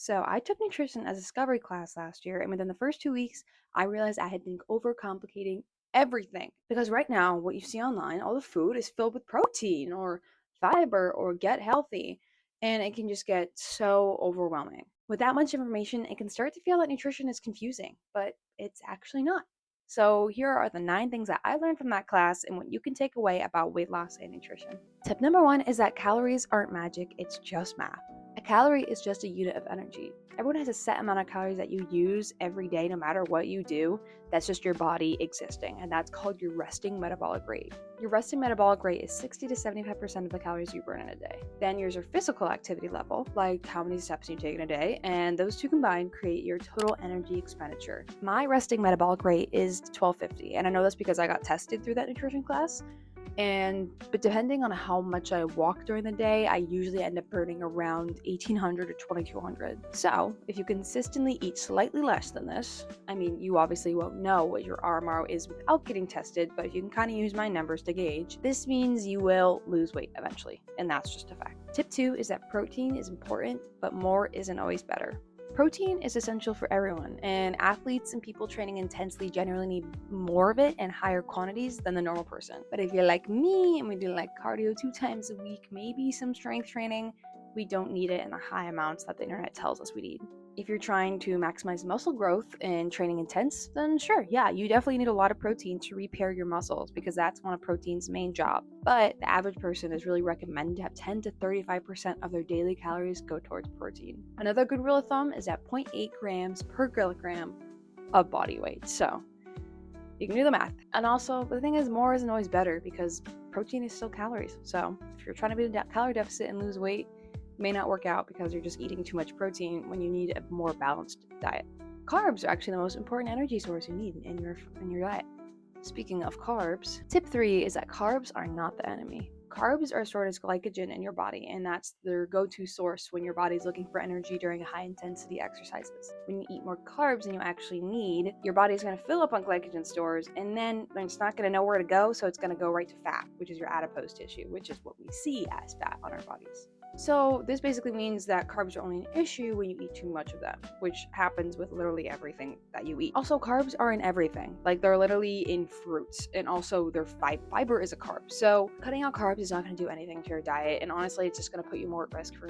So I took nutrition as a discovery class last year, and within the first 2 weeks, I realized I had been overcomplicating everything. Because right now, what you see online, all the food is filled with protein or fiber or get healthy, and it can just get so overwhelming. With that much information, it can start to feel that nutrition is confusing, but it's actually not. So, here are the 9 things that I learned from that class and what you can take away about weight loss and nutrition. Tip number 1 is that calories aren't magic, it's just math. A calorie is just a unit of energy. Everyone has a set amount of calories that you use every day, no matter what you do. That's just your body existing, and that's called your resting metabolic rate. Your resting metabolic rate is 60 to 75% of the calories you burn in a day. Then there's your physical activity level, like how many steps you take in a day, and those two combined create your total energy expenditure. My resting metabolic rate is 1250, and I know that's because I got tested through that nutrition class. But depending on how much I walk during the day, I usually end up burning around 1800 to 2200. So, if you consistently eat slightly less than this, I mean, you obviously won't know what your RMR is without getting tested, but if you can kind of use my numbers to gauge, this means you will lose weight eventually, and that's just a fact. Tip 2 is that protein is important, but more isn't always better. Protein is essential for everyone, and athletes and people training intensely generally need more of it in higher quantities than the normal person. But if you're like me and we do like cardio 2 times a week, maybe some strength training, we don't need it in the high amounts that the internet tells us we need. If you're trying to maximize muscle growth and training intense, then sure, yeah, you definitely need a lot of protein to repair your muscles because that's one of protein's main job. But the average person is really recommended to have 10 to 35% of their daily calories go towards protein. Another good rule of thumb is at 0.8 grams per kilogram of body weight. So you can do the math. And also, the thing is, more isn't always better because protein is still calories. So if you're trying to be in a calorie deficit and lose weight, may not work out because you're just eating too much protein when you need a more balanced diet. Carbs are actually the most important energy source you need in your diet. Speaking of carbs, tip 3 is that carbs are not the enemy. Carbs are stored as glycogen in your body, and that's their go-to source when your body's looking for energy during high-intensity exercises. When you eat more carbs than you actually need, your body's going to fill up on glycogen stores, and then it's not going to know where to go, so it's going to go right to fat, which is your adipose tissue, which is what we see as fat on our bodies. So this basically means that carbs are only an issue when you eat too much of them, which happens with literally everything that you eat. Also, carbs are in everything. Like they're literally in fruits, and also their fiber is a carb. So cutting out carbs is not going to do anything to your diet, and honestly, it's just going to put you more at risk for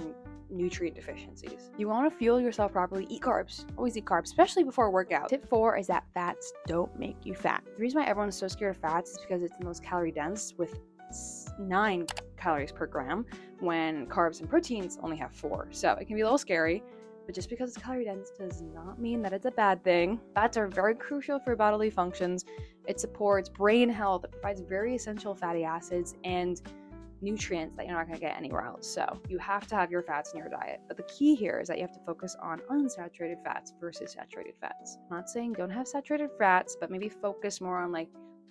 nutrient deficiencies. You want to fuel yourself properly, eat carbs. Always eat carbs, especially before a workout. Tip 4 is that fats don't make you fat. The reason why everyone's so scared of fats is because it's the most calorie dense with 9 calories per gram when carbs and proteins only have 4. So it can be a little scary, but just because it's calorie dense does not mean that it's a bad thing. Fats are very crucial for bodily functions. It supports brain health, it provides very essential fatty acids and nutrients that you're not going to get anywhere else. So you have to have your fats in your diet. But the key here is that you have to focus on unsaturated fats versus saturated fats. I'm not saying don't have saturated fats, but maybe focus more on like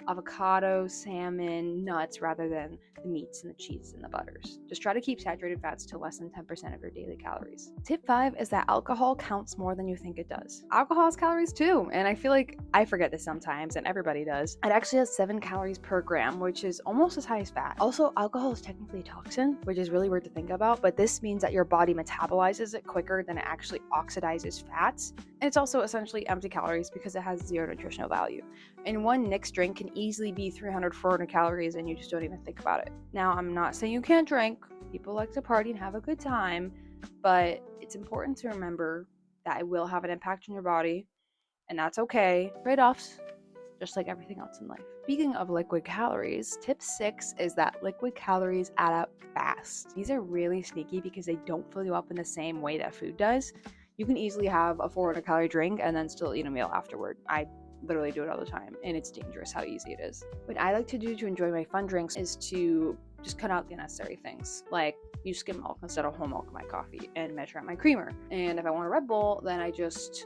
avocado, salmon, nuts, rather than the meats and the cheese and the butters. Just try to keep saturated fats to less than 10% of your daily calories. Tip 5 is that alcohol counts more than you think it does. Alcohol has calories too, and I feel like I forget this sometimes, and everybody does. It actually has 7 calories per gram, which is almost as high as fat. Also, alcohol is technically a toxin, which is really weird to think about, but this means that your body metabolizes it quicker than it actually oxidizes fats. And it's also essentially empty calories because it has zero nutritional value. And one mixed drink can easily be 300, 400 calories and you just don't even think about it. Now, I'm not saying you can't drink. People like to party and have a good time, but it's important to remember that it will have an impact on your body, and that's okay. Trade-offs, just like everything else in life. Speaking of liquid calories, tip 6 is that liquid calories add up fast. These are really sneaky because they don't fill you up in the same way that food does. You can easily have a 400 calorie drink and then still eat a meal afterward. I literally do it all the time, and it's dangerous how easy it is. What I like to do to enjoy my fun drinks is to just cut out the unnecessary things, like use skim milk instead of whole milk in my coffee and measure out my creamer. And if I want a Red Bull, then I just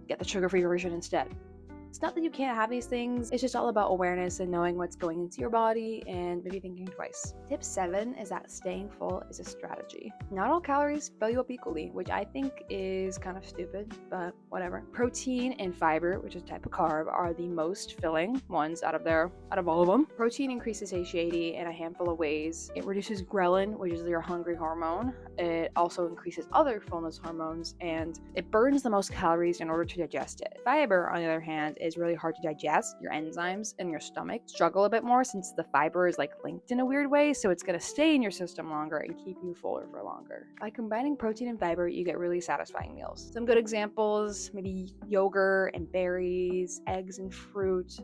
get the sugar-free version instead. It's not that you can't have these things, it's just all about awareness and knowing what's going into your body and maybe thinking twice. Tip 7 is that staying full is a strategy. Not all calories fill you up equally, which I think is kind of stupid, but whatever. Protein and fiber, which is a type of carb, are the most filling ones out of all of them. Protein increases satiety in a handful of ways. It reduces ghrelin, which is your hungry hormone. It also increases other fullness hormones, and it burns the most calories in order to digest it. Fiber, on the other hand, is really hard to digest. Your enzymes in your stomach struggle a bit more since the fiber is like linked in a weird way, so it's going to stay in your system longer and keep you fuller for longer. By combining protein and fiber, you get really satisfying meals. Some good examples, maybe yogurt and berries, eggs and fruit,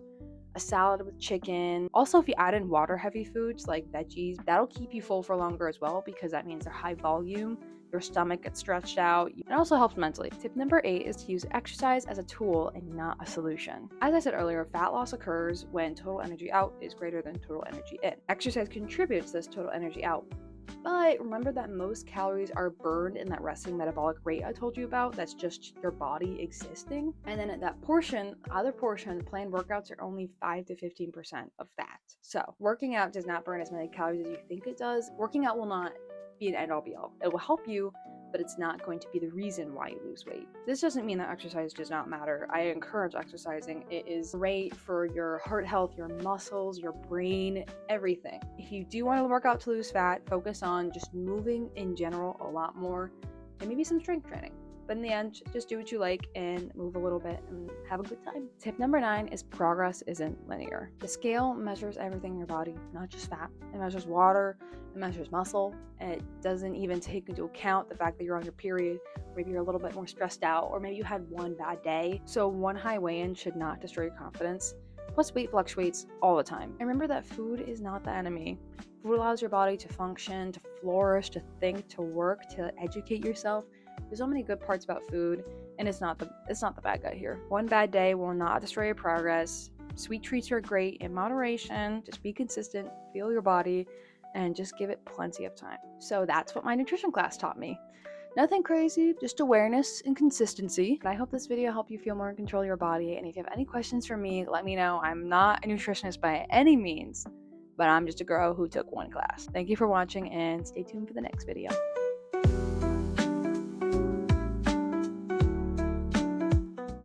a salad with chicken. Also, if you add in water heavy foods like veggies, that'll keep you full for longer as well, because that means they're high volume. Your stomach gets stretched out. It also helps mentally. Tip number 8 is to use exercise as a tool and not a solution. As I said earlier, fat loss occurs when total energy out is greater than total energy in. Exercise contributes to this total energy out. But remember that most calories are burned in that resting metabolic rate I told you about. That's just your body existing. And then at that portion, other portion, planned workouts are only 5 to 15% of that. So working out does not burn as many calories as you think it does. Working out will not be an end all be all. It will help you, but it's not going to be the reason why you lose weight. This doesn't mean that exercise does not matter. I encourage exercising. It is great for your heart health, your muscles, your brain, everything. If you do want to work out to lose fat, focus on just moving in general a lot more and maybe some strength training. But in the end, just do what you like and move a little bit and have a good time. Tip number 9 is progress isn't linear. The scale measures everything in your body, not just fat. It measures water, it measures muscle, and it doesn't even take into account the fact that you're on your period, maybe you're a little bit more stressed out, or maybe you had one bad day. So one high weigh-in should not destroy your confidence. Plus, weight fluctuates all the time. And remember that food is not the enemy. Food allows your body to function, to flourish, to think, to work, to educate yourself. There's so many good parts about food, and it's not the bad guy here. One bad day will not destroy your progress. Sweet treats are great in moderation. Just be consistent, feel your body, and just give it plenty of time. So that's what my nutrition class taught me. Nothing crazy, just awareness and consistency. I hope this video helped you feel more in control of your body, and if you have any questions for me, let me know. I'm not a nutritionist by any means, but I'm just a girl who took one class. Thank you for watching, and stay tuned for the next video.